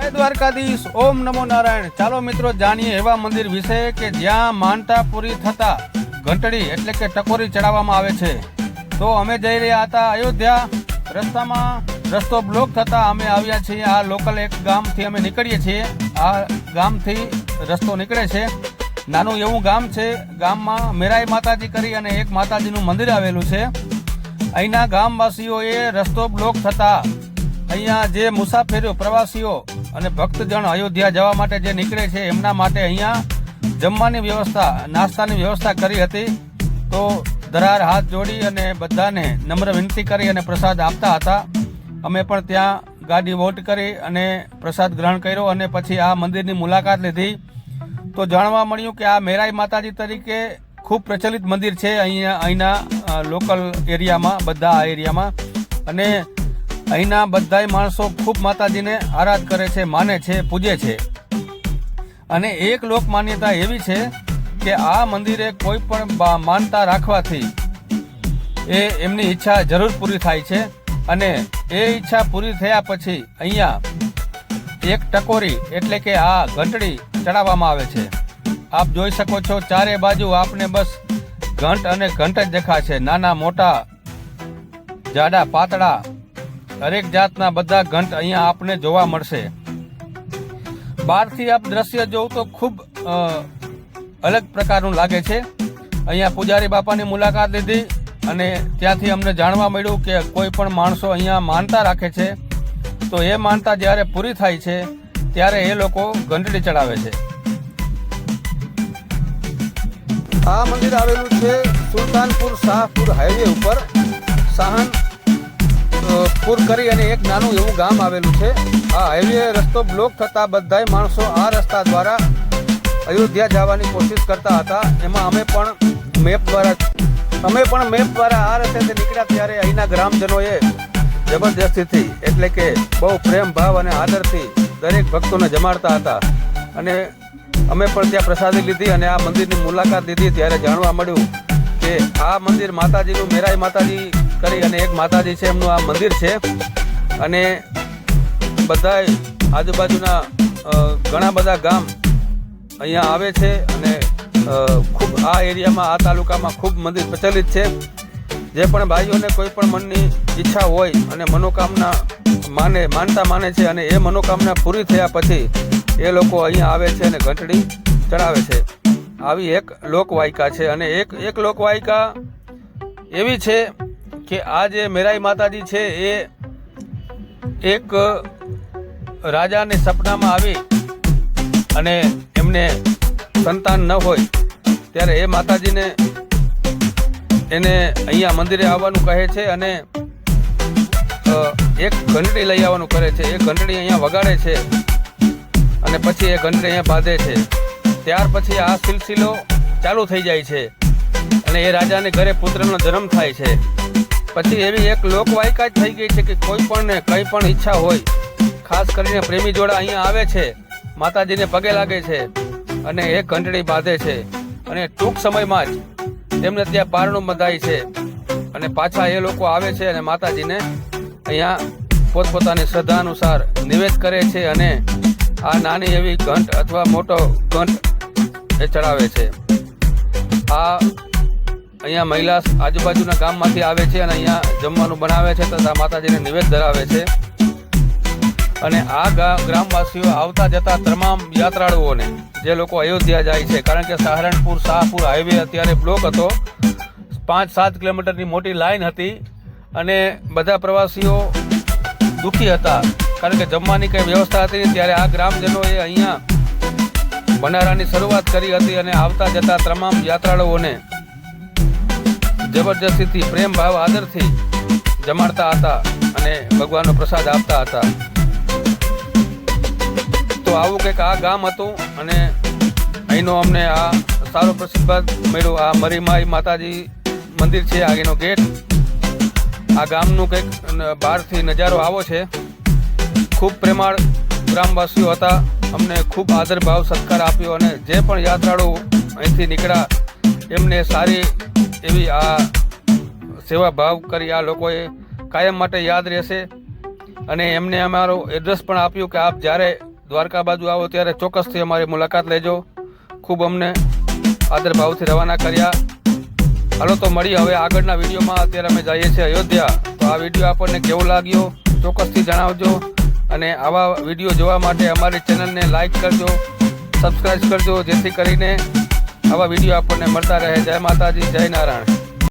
જય દ્વારકાધીશ, ઓમ નમો નારાયણ। ચાલો મિત્રો જાણીએ એવા મંદિર વિશે કે જ્યાં માનતા પૂરી થતા ઘંટડી એટલે કે ટકોરી ચડાવવામાં આવે છે। તો અમે જઈ રહ્યા હતા અયોધ્યા, રસ્તામાં રસ્તો બ્લોક થતા અમે આવ્યા છીએ આ લોકલ એક ગામથી અમે નીકળીએ છીએ। આ ગામથી રસ્તો નીકળે છે, નાનું એવું ગામ છે। ગામમાં મેરાઈ માતાજી કરી અને એક માતાજીનું મંદિર આવેલું છે। અહીંના ગામવાસીઓએ રસ્તો બ્લોક થતા અહીંયા જે મુસાફરીઓ, પ્રવાસીઓ અને ભક્તજન અયોધ્યા જવા માટે જે નીકળે છે એમના માટે અહીંયા જમવાની વ્યવસ્થા, નાસ્તાની વ્યવસ્થા કરી હતી। તો ધરાર હાથ જોડી અને બધાને નમ્ર વિનંતી કરી અને પ્રસાદ આપતા હતા। અમે પણ ત્યાં ગાડી વોટ કરી અને પ્રસાદ ગ્રહણ કર્યો અને પછી આ મંદિરની મુલાકાત લીધી। તો જાણવા મળ્યું કે આ મેરાઈ માતાજી તરીકે ખૂબ પ્રચલિત મંદિર છે અહીંના લોકલ એરિયામાં, બધા આ એરિયામાં। અને અહીંના બધાય માણસો ખૂબ માતાજીને આરાધ કરે છે, માને છે, પૂજે છે। અને એક લોક માન્યતા એવી છે કે આ મંદિરે કોઈ પણ માનતા રાખવાથી એમની ઈચ્છા જરૂર પૂરી થાય છે। અને એ ઈચ્છા પૂરી થયા પછી અહીંયા એક ટકોરી એટલે કે આ ઘંટડી ચડાવવામાં આવે છે। આપ જોઈ શકો છો ચારે બાજુ આપને બસ ઘંટ અને ઘંટ જ દેખાશે, નાના મોટા, જાડા પાતળા, દરેક જાતના બધા ઘંટ અહીંયા આપને જોવા મળશે। બહારથી આપ દ્રશ્ય જોવું તો ખૂબ અલગ પ્રકારનું લાગે છે। અહીંયા પૂજારી બાપાની મુલાકાત લીધી અને ત્યાંથી અમને જાણવા મળ્યું કે કોઈ પણ માણસો અહીંયા માનતા રાખે છે તો એ માનતા જ્યારે પૂરી થાય છે ત્યારે એ લોકો ઘંટડી ચડાવે છે। આ મંદિર આવેલું છે સુલતાનપુર શાહપુર હાઈવે ઉપર, સાહનપુર કરી અને એક નાનું એવું ગામ આવેલું છે। આ હાઈવે રસ્તો બ્લોક થતા બધાય માણસો આ રસ્તા દ્વારા અયોધ્યા જવાની કોશિશ કરતા હતા। એમાં અમે પણ મેપ દ્વારા આ રસ્તેથી નીકળ્યા ત્યારે અહીંના ગ્રામજનોએ જબરદસ્તીથી એટલે કે બહુ પ્રેમ ભાવ અને આદરથી દરેક ભક્તોને જમાડતા હતા। અને અમે પણ ત્યાં પ્રસાદી લીધી અને આ મંદિરની મુલાકાત લીધી ત્યારે જાણવા મળ્યું કે આ મંદિર માતાજીનું મેરાઈ માતાજી કરી અને એક માતાજી છે એમનું આ મંદિર છે। અને બધાય આજુબાજુના ઘણા બધા ગામ અહીંયા આવે છે અને ખૂબ આ એરિયામાં, આ તાલુકામાં ખૂબ મંદિર પ્રચલિત છે। જે પણ ભાઈઓને કોઈ પણ મનની ઈચ્છા હોય અને મનોકામના માનતા માને છે અને એ મનોકામના પૂરી થયા પછી એ લોકો અહીંયા આવે છે અને ઘંટડી ચડાવે છે। આવી એક લોકવાયકા છે। અને એક લોકવાયકા એવી છે કે આ જે મેરાઈ માતાજી છે એ એક રાજાને સપનામાં આવી અને એમને સંતાન ન હોય ત્યારે એ માતાજીને એને અહીંયા મંદિરે આવવાનું કહે છે અને એક ઘંટડી લઈ આવવાનું કરે છે। એ ઘંટડી અહીંયા વગાડે છે અને પછી એ ઘંટડી અહીંયા બાંધે છે। ત્યાર પછી આ સિલસિલો ચાલુ થઈ જાય છે અને એ રાજાને ઘરે પુત્રનો જન્મ થાય છે। પછી એવી એક લોકવાયકા જ થઈ ગઈ છે કે કોઈ પણને કંઈ પણ ઈચ્છા હોય, ખાસ કરીને પ્રેમી જોડા અહીંયા આવે છે, માતાજીને પગે લાગે છે અને એ ઘંટડી બાંધે છે અને ટૂંક સમયમાં જ તેમને ત્યાં પારણું બંધાય છે અને પાછા એ લોકો આવે છે અને માતાજીને અહીંયા પોતપોતાની શ્રદ્ધા અનુસાર નિવેદ કરે છે અને આ નાની એવી ઘંટ અથવા મોટો ઘંટ એ ચડાવે છે। આ અહીંયા મહિલા આજુબાજુના ગામમાંથી આવે છે અને અહીંયા જમવાનું બનાવે છે તથા માતાજીને નિવેદ ધરાવે છે। અને આ ગ્રામવાસીઓ આવતા જતા તમામ યાત્રાળુઓને, જે લોકો અયોધ્યા જાય છે, કારણ કે સહારનપુર શાહપુર હાઈવે અત્યારે બ્લોક હતો, 5-7 કિલોમીટરની મોટી લાઈન હતી અને બધા પ્રવાસીઓ દુઃખી હતા કારણ કે જમવાની કંઈ વ્યવસ્થા હતી નહીં। ત્યારે આ ગ્રામજનોએ અહીંયા ભંડારાની શરૂઆત કરી હતી અને આવતા જતા તમામ યાત્રાળુઓને જબરજસ્તીથી પ્રેમ ભાવ આદરથી જમાડતા હતા અને ભગવાનનો પ્રસાદ આપતા હતા। તો આવું કંઈક આ ગામ હતું અને અહીંનો અમને આ સારો પ્રતિસાદ મળ્યો। આ મરીમાઈ માતાજી મંદિર છે, આગળનો ગેટ, આ ગામનું કંઈક બહારથી નજારો આવો છે। ખૂબ પ્રેમાળ ગ્રામવાસીઓ હતા, અમને ખૂબ આદરભાવ સત્કાર આપ્યો અને જે પણ યાત્રાળુ અહીંથી નીકળ્યા એમને સારી એવી આ સેવા ભાવ કરી આ લોકોએ કાયમ માટે યાદ રહેશે। અને એમને અમારો એડ્રેસ પણ આપ્યું કે આપ જ્યારે દ્વારકા બાજુ આવો ત્યારે ચોક્કસથી અમારી મુલાકાત લેજો. ખૂબ અમને આદર ભાવથી રવાના કર્યા. હાલો તો મળીએ હવે આગળના વિડીયોમાં. અત્યારે અમે જઈએ છીએ અયોધ્યા. તો આ વિડીયો આપણને કેવો લાગ્યો ચોક્કસથી જણાવજો. અને આવા વિડીયો જોવા માટે અમારી ચેનલને લાઈક કરજો, સબસ્ક્રાઈબ કરજો, જેથી કરીને આવા વિડીયો આપણને મળતા રહે. જય માતાજી, જય નારાયણ.